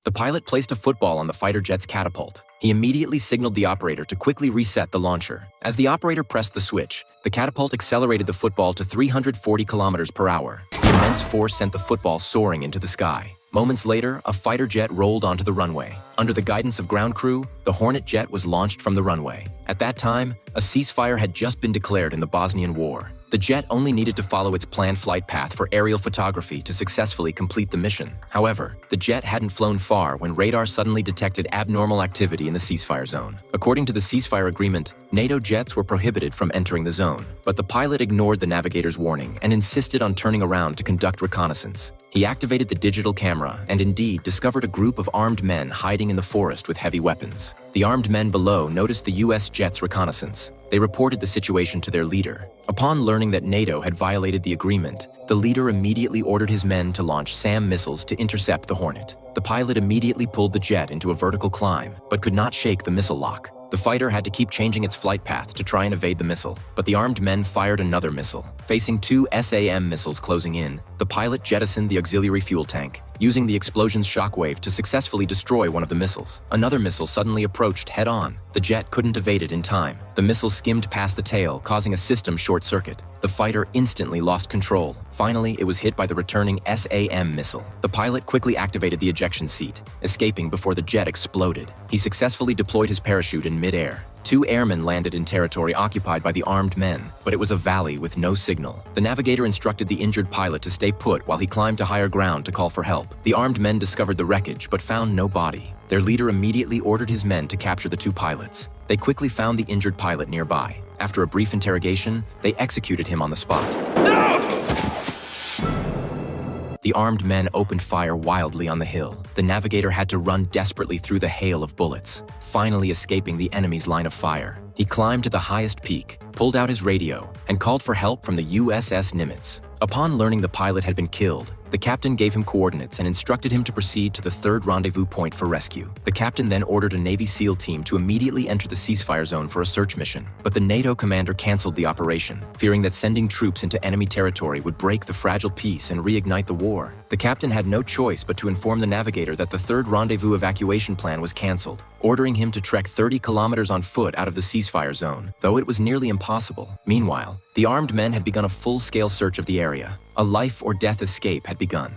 The pilot placed a football on the fighter jet's catapult. He immediately signaled the operator to quickly reset the launcher. As the operator pressed the switch, the catapult accelerated the football to 340 kilometers per hour. The immense force sent the football soaring into the sky. Moments later, a fighter jet rolled onto the runway. Under the guidance of ground crew, the Hornet jet was launched from the runway. At that time, a ceasefire had just been declared in the Bosnian War. The jet only needed to follow its planned flight path for aerial photography to successfully complete the mission. However, the jet hadn't flown far when radar suddenly detected abnormal activity in the ceasefire zone. According to the ceasefire agreement, NATO jets were prohibited from entering the zone, but the pilot ignored the navigator's warning and insisted on turning around to conduct reconnaissance. He activated the digital camera and indeed discovered a group of armed men hiding in the forest with heavy weapons. The armed men below noticed the US jet's reconnaissance. They reported the situation to their leader. Upon learning that NATO had violated the agreement, the leader immediately ordered his men to launch SAM missiles to intercept the Hornet. The pilot immediately pulled the jet into a vertical climb, but could not shake the missile lock. The fighter had to keep changing its flight path to try and evade the missile, but the armed men fired another missile. Facing two SAM missiles closing in, the pilot jettisoned the auxiliary fuel tank, using the explosion's shockwave to successfully destroy one of the missiles. Another missile suddenly approached head-on. The jet couldn't evade it in time. The missile skimmed past the tail, causing a system short circuit. The fighter instantly lost control. Finally, it was hit by the returning SAM missile. The pilot quickly activated the ejection seat, escaping before the jet exploded. He successfully deployed his parachute in mid-air. Two airmen landed in territory occupied by the armed men, but it was a valley with no signal. The navigator instructed the injured pilot to stay put while he climbed to higher ground to call for help. The armed men discovered the wreckage but found no body. Their leader immediately ordered his men to capture the two pilots. They quickly found the injured pilot nearby. After a brief interrogation, they executed him on the spot. The armed men opened fire wildly on the hill. The navigator had to run desperately through the hail of bullets, finally escaping the enemy's line of fire. He climbed to the highest peak, pulled out his radio, and called for help from the USS Nimitz. Upon learning the pilot had been killed, the captain gave him coordinates and instructed him to proceed to the third rendezvous point for rescue. The captain then ordered a Navy SEAL team to immediately enter the ceasefire zone for a search mission, but the NATO commander canceled the operation, fearing that sending troops into enemy territory would break the fragile peace and reignite the war. The captain had no choice but to inform the navigator that the third rendezvous evacuation plan was canceled, ordering him to trek 30 kilometers on foot out of the ceasefire zone, though it was nearly impossible. Meanwhile, the armed men had begun a full-scale search of the area. A life-or-death escape had begun.